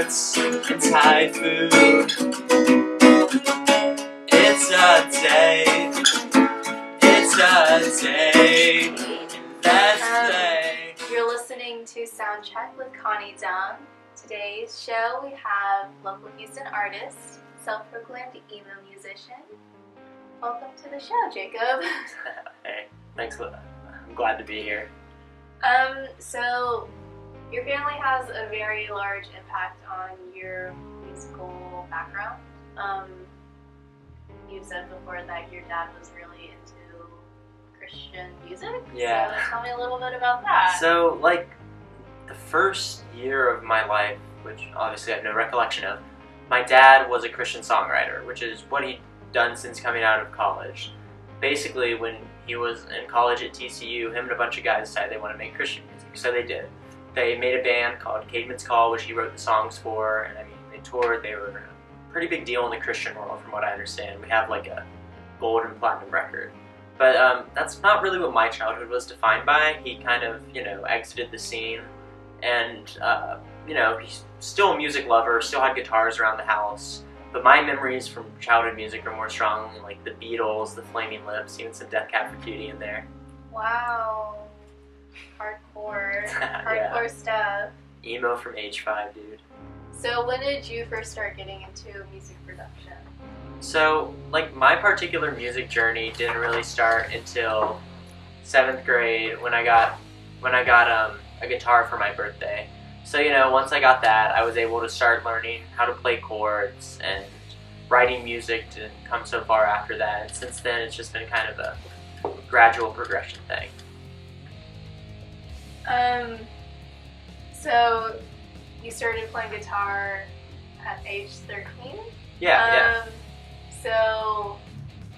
hearts and Thai food. It's a day, let's play. You're listening to Soundcheck with Connie Dung. Today's show we have local Houston artist, self-proclaimed emo musician. Welcome to the show, Jacob. Hey, thanks. I'm glad to be here. So your family has a very large impact on your musical background. You said before that your dad was really into Christian music. Yeah. So tell me a little bit about that. So, the first year of my life, which obviously I have no recollection of, my dad was a Christian songwriter, which is what he'd done since coming out of college. Basically, when he was in college at TCU, him and a bunch of guys decided they want to make Christian music, so they did. They made a band called Cademan's Call, which he wrote the songs for, and they toured. They were a pretty big deal in the Christian world, from what I understand. We have a gold and platinum record. But that's not really what my childhood was defined by. He kind of, exited the scene, and, he's still a music lover, still had guitars around the house. But my memories from childhood music are more strongly like the Beatles, the Flaming Lips, even some Death Cab for Cutie in there. Wow. Hardcore Yeah. stuff. Emo from age 5, dude. So when did you first start getting into music production? So, my particular music journey didn't really start until 7th grade when I got a guitar for my birthday. So, once I got that, I was able to start learning how to play chords, and writing music didn't come so far after that. And since then, it's just been kind of a gradual progression thing. So you started playing guitar at age 13? Yeah. So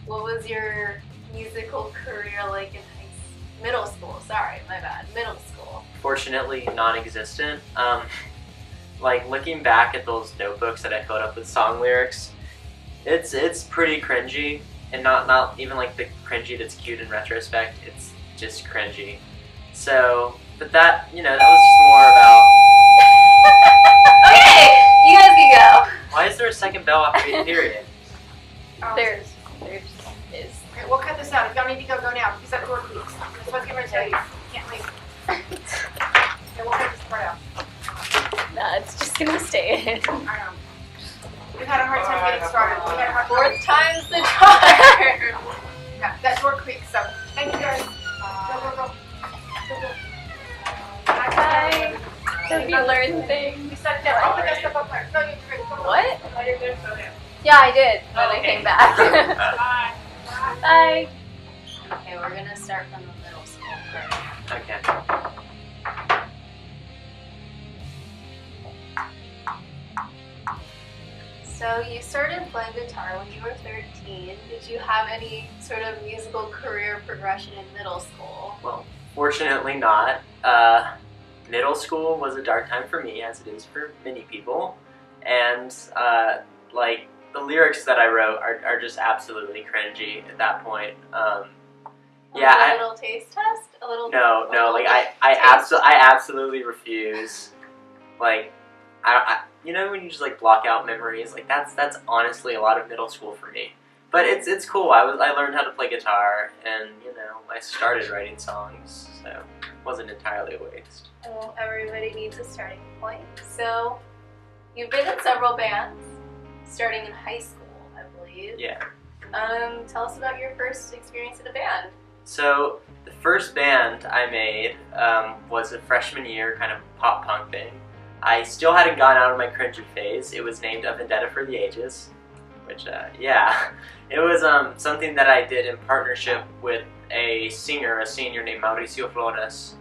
what was your musical career like in middle school? Sorry, my bad. Middle school. Fortunately, non-existent. Looking back at those notebooks that I filled up with song lyrics, it's pretty cringy, and not even the cringy that's cute in retrospect. It's just cringy. So, but that that was just more about. Okay, you guys can go. Why is there a second bell after the period? There is. Okay, we'll cut this out. If y'all need to go now. Because that door creaks. That's what I was getting ready to tell you. You can't leave. Okay, we'll cut this part out. No, it's just gonna stay in. I know. We've had a hard time getting started. We had a hard Fourth time's the charm. Yeah, that door creaks, so thank you guys. Go. Bye. Hope you learn things. We set it down. I'll put that stuff up there. No, you're good. Come on. What? Oh, you're good. Go down. Yeah, I did when I came back. Bye. Bye. Okay, we're gonna start from the middle school first. Okay. So you started playing guitar when you were 13. Did you have any sort of musical career progression in middle school? Well, fortunately not. Middle school was a dark time for me, as it is for many people, and the lyrics that I wrote are just absolutely cringy at that point. A little taste test? A little. No. I absolutely refuse. When you just block out memories, that's honestly a lot of middle school for me. But it's cool. I learned how to play guitar, and I started writing songs, so it wasn't entirely a waste. Well, everybody needs a starting point. So you've been in several bands, starting in high school, I believe. Yeah. Tell us about your first experience in a band. So the first band I made was a freshman year kind of pop punk thing. I still hadn't gotten out of my cringy phase. It was named A Vendetta for the Ages, which, it was something that I did in partnership with a senior named Mauricio Flores.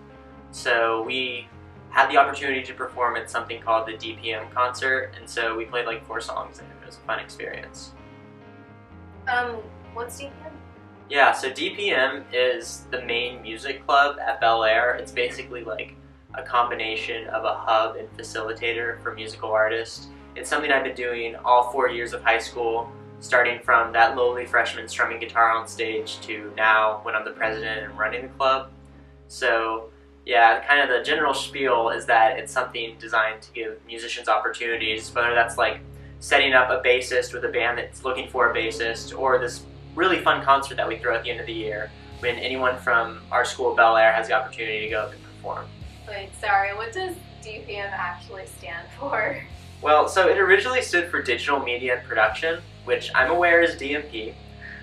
So we had the opportunity to perform at something called the DPM concert, and so we played 4 songs, and it was a fun experience. What's DPM? Yeah, so DPM is the main music club at Bel Air. It's basically a combination of a hub and facilitator for musical artists. It's something I've been doing all 4 years of high school, starting from that lowly freshman strumming guitar on stage to now when I'm the president and running the club. So Yeah, kind of the general spiel is that it's something designed to give musicians opportunities, whether that's like setting up a bassist with a band that's looking for a bassist, or this really fun concert that we throw at the end of the year when anyone from our school, Bel Air, has the opportunity to go up and perform. Wait, sorry, what does DPM actually stand for? Well, so it originally stood for Digital Media and Production, which I'm aware is DMP,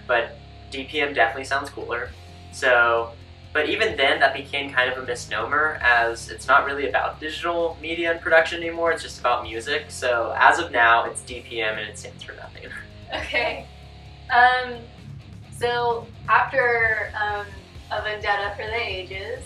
but DPM definitely sounds cooler. So, but even then that became kind of a misnomer, as it's not really about digital media and production anymore, it's just about music. So as of now, it's DPM and it stands for nothing. Okay. So after A Vendetta for the Ages,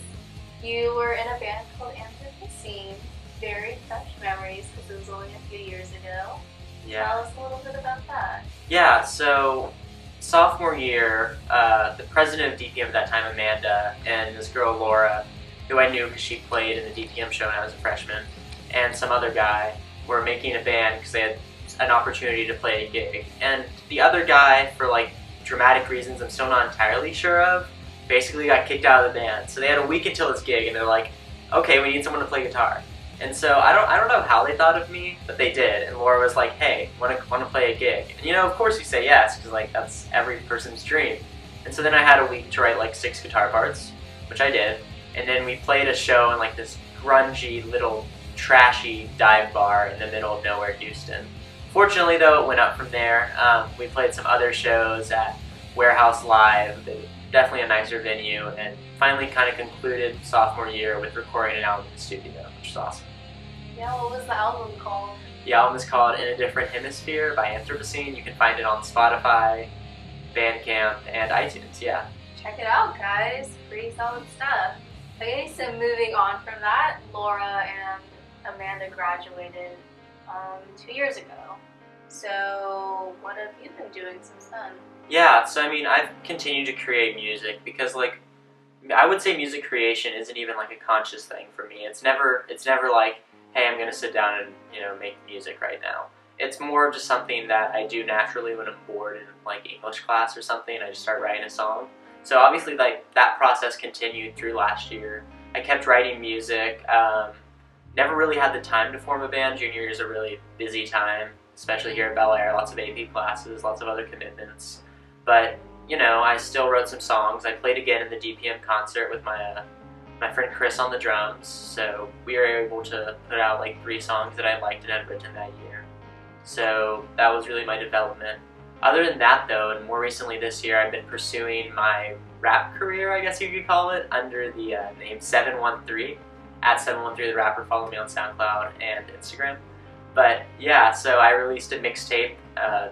you were in a band called Anthropocene. Very fresh memories because it was only a few years ago. Yeah. Tell us a little bit about that. Yeah, so sophomore year, the president of DPM at that time, Amanda, and this girl, Laura, who I knew because she played in the DPM show when I was a freshman, and some other guy were making a band because they had an opportunity to play a gig. And the other guy, for like dramatic reasons I'm still not entirely sure of, basically got kicked out of the band. So they had a week until this gig, and they're like, okay, we need someone to play guitar. And so I don't know how they thought of me, but they did. And Laura was like, hey, want to play a gig? And of course you say yes, because like that's every person's dream. And so then I had a week to write like 6 guitar parts, which I did. And then we played a show in like this grungy little trashy dive bar in the middle of nowhere, Houston. Fortunately though, it went up from there. We played some other shows at Warehouse Live, definitely a nicer venue, and finally kind of concluded sophomore year with recording an album in the studio, which is awesome. Yeah, what was the album called? The album is called In a Different Hemisphere by Anthropocene. You can find it on Spotify, Bandcamp, and iTunes, yeah. Check it out, guys. Pretty solid stuff. Okay, so moving on from that, Laura and Amanda graduated 2 years ago. So what have you been doing since then? Yeah, so I mean, I've continued to create music because like, I would say music creation isn't even like a conscious thing for me. It's never like, hey, I'm gonna sit down and make music right now. It's more just something that I do naturally when I'm bored in like English class or something. I just start writing a song. So obviously like that process continued through last year. I kept writing music. Never really had the time to form a band. Junior year is a really busy time, especially here at Bel Air. Lots of AP classes, lots of other commitments. But I still wrote some songs. I played again in the DPM concert with my friend Chris on the drums, so we were able to put out like 3 songs that I liked and had written that year. So that was really my development. Other than that though, and more recently this year, I've been pursuing my rap career, I guess you could call it, under the name 713, at 713 the rapper. Follow me on SoundCloud and Instagram. But yeah, so I released a mixtape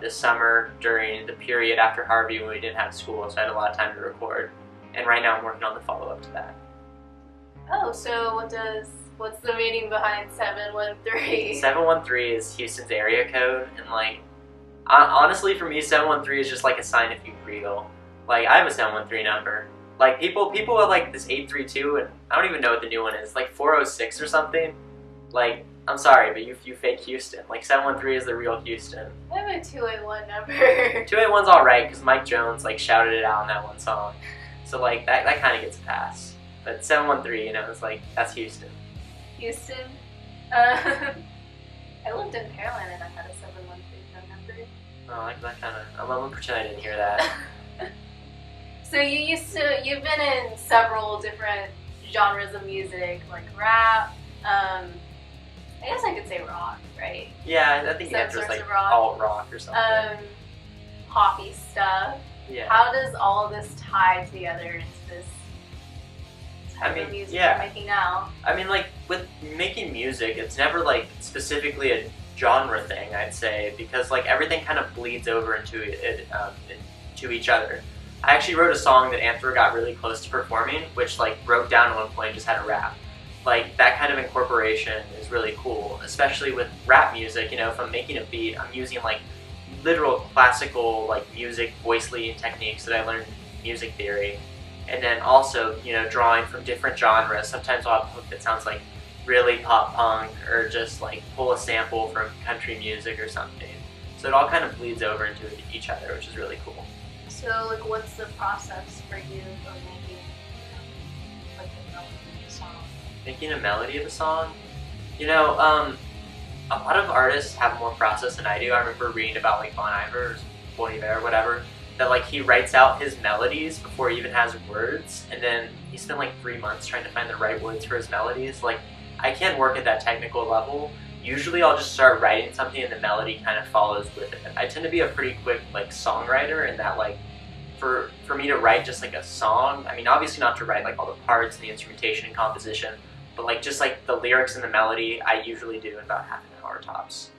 this summer during the period after Harvey when we didn't have school, so I had a lot of time to record. And right now I'm working on the follow-up to that. Oh, so what's the meaning behind 713? 713 is Houston's area code, and like, honestly for me 713 is just like a sign if you real. Like, I have a 713 number. Like, people have like this 832, and I don't even know what the new one is, like 406 or something. Like, I'm sorry, but you fake Houston. Like, 713 is the real Houston. I have a 281 number. 281's alright, because Mike Jones like shouted it out in that one song. So like, that kind of gets a pass. But 713, it's like, that's Houston. Houston? I lived in Pearland and I had a 713 phone number. Oh, that kind of, I'm gonna pretend I didn't hear that. So you've been in several different genres of music, like rap, I guess I could say rock, right? Yeah, I think it enters like alt rock or something. Poppy stuff. Yeah. How does all of this tie together into this type of music you're making now? I mean, like, with making music, it's never like specifically a genre thing, I'd say, because like everything kind of bleeds over into each other. I actually wrote a song that Anthro got really close to performing, which like broke down at one point and just had a rap. Like, that kind of incorporation is really cool, especially with rap music. If I'm making a beat, I'm using like literal classical like music voice leading techniques that I learned in music theory, and then also drawing from different genres. Sometimes I'll have a hook that sounds like really pop punk, or just like pull a sample from country music or something. So it all kind of bleeds over into each other, which is really cool. So like, what's the process for you of making like a song? Making a melody of a song? You know, a lot of artists have more process than I do. I remember reading about like Bon Iver or Bon Iver or whatever, that like he writes out his melodies before he even has words, and then he spent like 3 months trying to find the right words for his melodies. Like, I can't work at that technical level. Usually I'll just start writing something and the melody kind of follows with it. I tend to be a pretty quick like songwriter, and that like for me to write just like a song, I mean obviously not to write like all the parts and the instrumentation and composition, but like just like the lyrics and the melody, I usually do in about half an hour tops.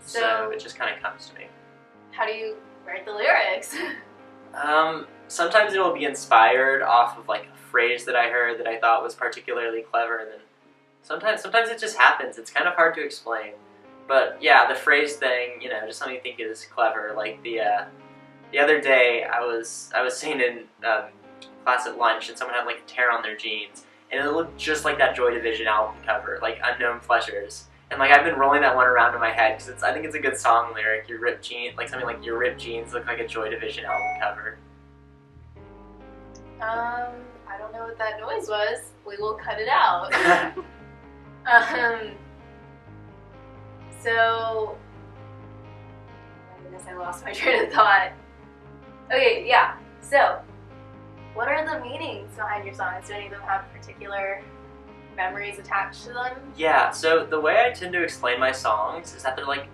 So it just kind of comes to me. How do you write the lyrics? Sometimes it will be inspired off of like a phrase that I heard that I thought was particularly clever, and then sometimes it just happens. It's kind of hard to explain. But yeah, the phrase thing, you know, just something you think is clever. Like the other day, I was sitting in class at lunch, and someone had like a tear on their jeans, and it looked just like that Joy Division album cover, like Unknown Pleasures. And like I've been rolling that one around in my head because I think it's a good song lyric. Your ripped jeans, like something like your ripped jeans look like a Joy Division album cover. I don't know what that noise was. We will cut it out. So, I guess I lost my train of thought. Okay, yeah. So, what are the meanings behind your songs? Do any of them have particular memories attached to them? Yeah, so the way I tend to explain my songs is that they're like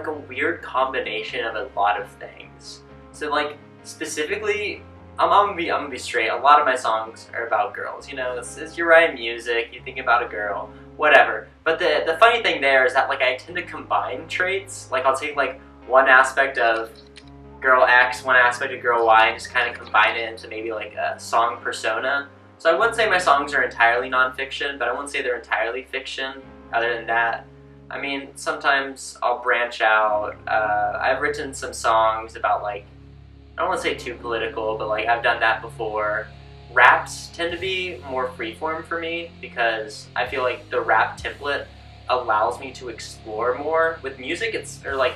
a weird combination of a lot of things. So like specifically, I'm gonna be straight. A lot of my songs are about girls. You know, it's you're writing music, you think about a girl, whatever. But the funny thing there is that like I tend to combine traits. Like I'll take like one aspect of girl X, one aspect of girl Y, and just kind of combine it into maybe like a song persona. So I wouldn't say my songs are entirely nonfiction, but I wouldn't say they're entirely fiction. Other than that, I mean, sometimes I'll branch out. I've written some songs about like, I don't want to say too political, but like I've done that before. Raps tend to be more freeform for me because I feel like the rap template allows me to explore more. With music, or like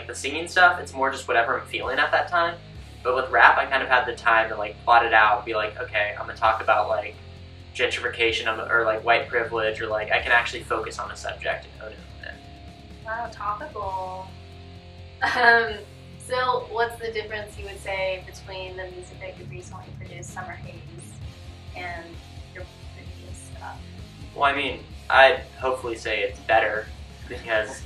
the singing stuff, it's more just whatever I'm feeling at that time. But with rap, I kind of had the time to like plot it out and be like, okay, I'm gonna talk about like gentrification or like white privilege, or like I can actually focus on a subject and own it. Wow, topical. So what's the difference you would say between the music that you recently produced, Summer Haze, and your previous stuff? Well, I mean, I'd hopefully say it's better because,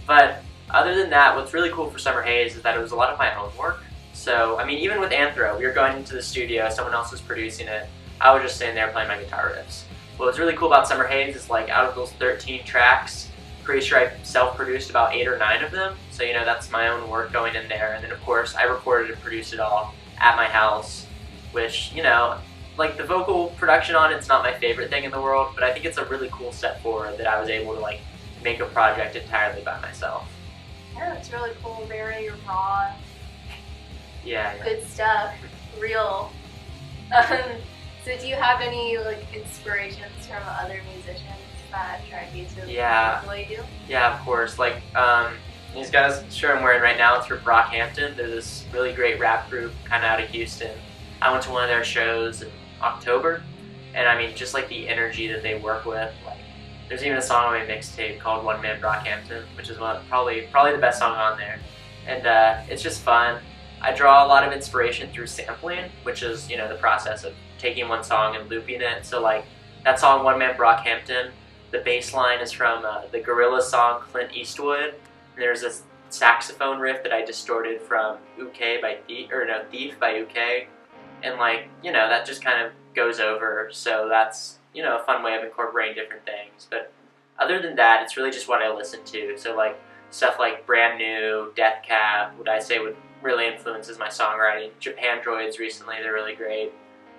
but other than that, what's really cool for Summer Haze is that it was a lot of my own work. So, I mean, even with Anthro, we were going into the studio, someone else was producing it, I was just sitting there playing my guitar riffs. What's really cool about Summer Haze is like out of those 13 tracks, pretty sure I self-produced about 8 or 9 of them. So, you know, that's my own work going in there. And then, of course, I recorded and produced it all at my house, which, you know, like the vocal production on it's not my favorite thing in the world, but I think it's a really cool step forward that I was able to like make a project entirely by myself. Yeah, it's really cool, very raw. Yeah. Good stuff, real. So do you have any like inspirations from other musicians that drive you to the way you do? Yeah, of course. Like these guys, shirt I'm wearing right now, it's from Brockhampton. They're this really great rap group, kind of out of Houston. I went to one of their shows in October, and I mean, just like the energy that they work with. Like, there's even a song on my mixtape called One Man Brockhampton, which is probably the best song on there. And it's just fun. I draw a lot of inspiration through sampling, which is, you know, the process of taking one song and looping it. So like that song One Man Brockhampton, the bass line is from the Gorillaz song Clint Eastwood. And there's this saxophone riff that I distorted from Thief by UK. And like, you know, that just kind of goes over. So that's, you know, a fun way of incorporating different things. But other than that, it's really just what I listen to. So like stuff like Brand New, Death Cab, what I say would really influences my songwriting. Japan Droids recently, they're really great.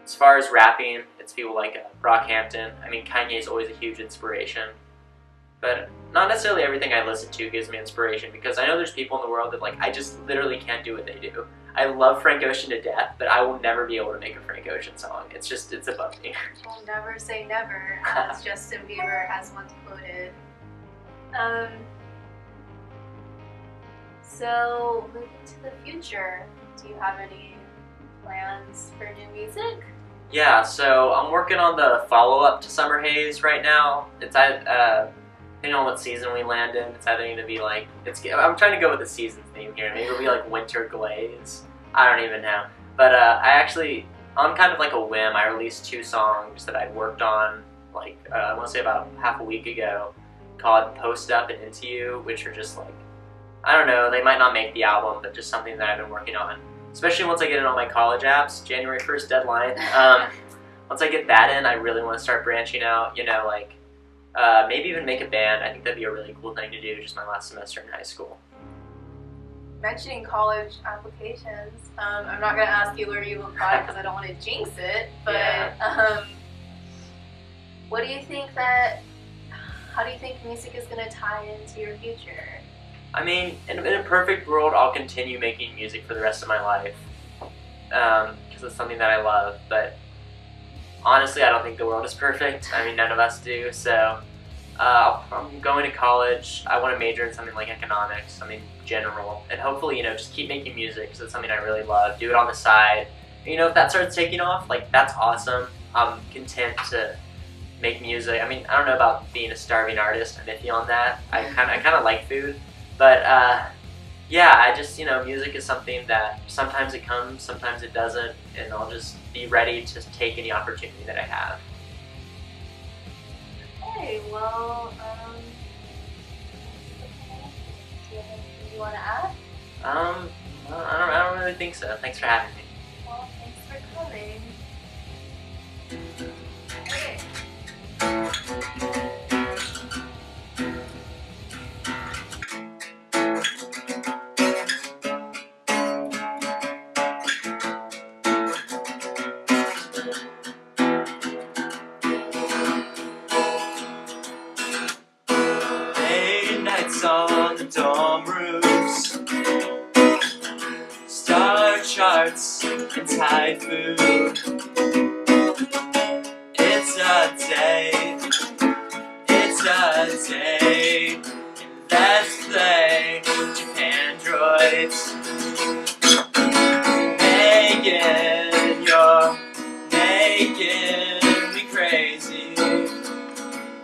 As far as rapping, it's people like Brockhampton. I mean, Kanye's always a huge inspiration. But not necessarily everything I listen to gives me inspiration, because I know there's people in the world that like I just literally can't do what they do. I love Frank Ocean to death, but I will never be able to make a Frank Ocean song. It's above me. We'll never say never, as Justin Bieber has once quoted. So, moving to the future, do you have any plans for new music? Yeah, so I'm working on the follow-up to Summer Haze right now. It's depending on what season we land in, it's either going to be like I'm trying to go with the season theme here. Maybe it'll be like Winter Glaze. I don't even know. But on kind of like a whim, I released 2 songs that I'd worked on like I want to say about half a week ago, called Post Up and Into You, which are just like, I don't know, they might not make the album, but just something that I've been working on. Especially once I get it on my college apps, January 1st deadline. Once I get that in, I really want to start branching out, like maybe even make a band. I think that'd be a really cool thing to do, just my last semester in high school. Mentioning college applications, I'm not going to ask you where you applied because I don't want to jinx it, but Yeah. how do you think music is going to tie into your future? I mean, in a perfect world, I'll continue making music for the rest of my life, because it's something that I love, but honestly, I don't think the world is perfect. I mean, none of us do, so I'm going to college. I want to major in something like economics, something general, and hopefully, just keep making music, because it's something I really love. Do it on the side. And, if that starts taking off, like, that's awesome. I'm content to make music. I mean, I don't know about being a starving artist. I'm iffy on that. I kind of like food. But yeah, I just, music is something that sometimes it comes, sometimes it doesn't, and I'll just be ready to take any opportunity that I have. Okay, well, do you have anything you want to add? I don't really think so. Thanks for having me. Well, thanks for coming. Okay. Late nights on the dorm roofs, star charts and Thai food. It's a day, let's play Japan droids. Megan, you're making me crazy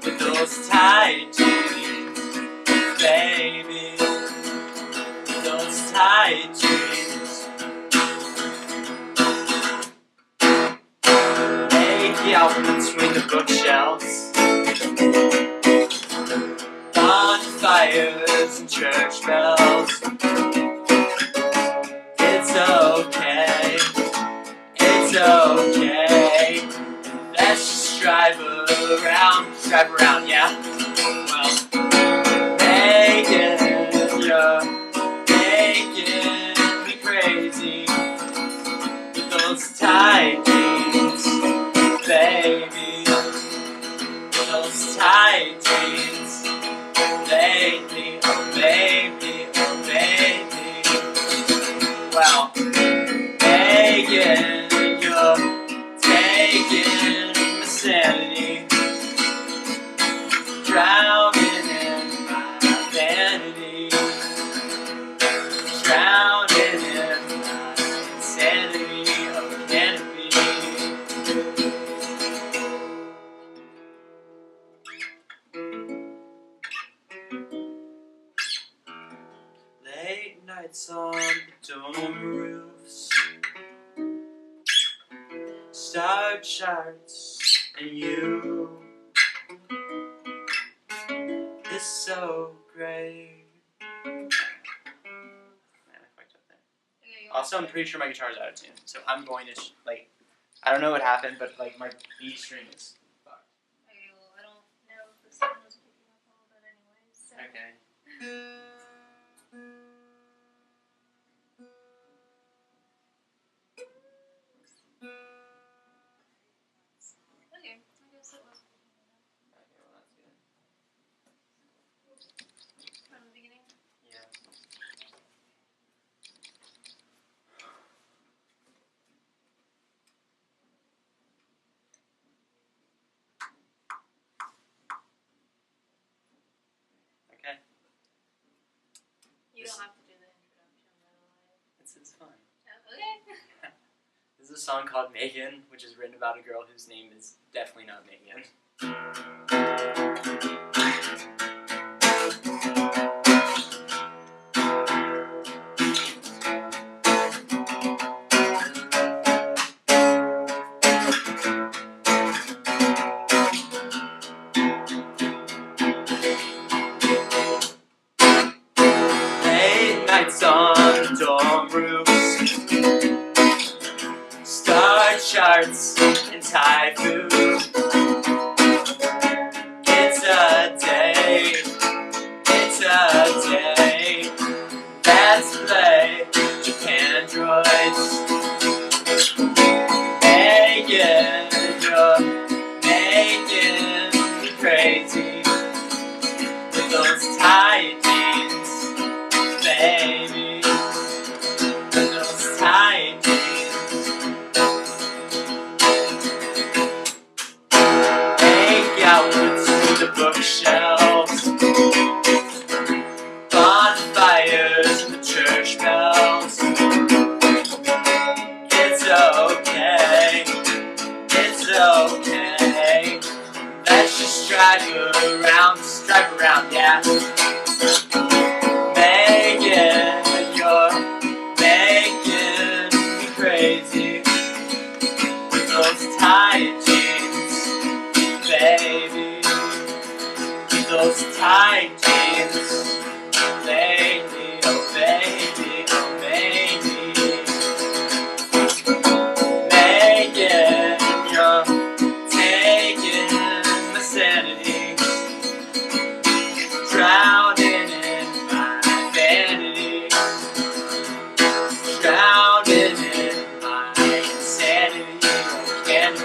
with those tight jeans, baby, with those tight jeans. Make out between the bookshelves, bonfires and church bells. It's okay, let's just drive around, yeah. Well, Megan, you're making me crazy with those tight jeans, baby, with those tight jeans, lately, oh baby, well, Megan, you're taking my sanity, drowning in my vanity, drowning in my insanity. Oh, can it be? Late nights on the dorm roofs, star charts and you. It's so great. Man, I fucked up there. Also, I'm pretty sure my guitar's out of tune, so I'm going to I don't know what happened, but like my B string is fucked. Okay, well, I don't know if the sound was picking up all that anyways, so. Okay. Okay, I guess it was picking it up. Okay, well that's good. From the beginning? Yeah. Okay. You don't have to do the introduction, by the way. It's fun. Okay. This is a song called Megan, which is written about a girl whose name is definitely not Megan. Late nights on dorm roofs, star charts and typhoon. It's a day let's play Japan droids. Megan, you're making me crazy with those tight jeans, baby, with those tight jeans. Hang out to the bookshelves, bonfires and the church bells. It's okay. Let's just drive around, yeah. Megan, you're making me crazy with those tight jeans, baby. With those tight jeans, baby, oh baby, oh baby. Megan, you're taking my sanity, drowning in my vanity, drowning in my insanity. Can't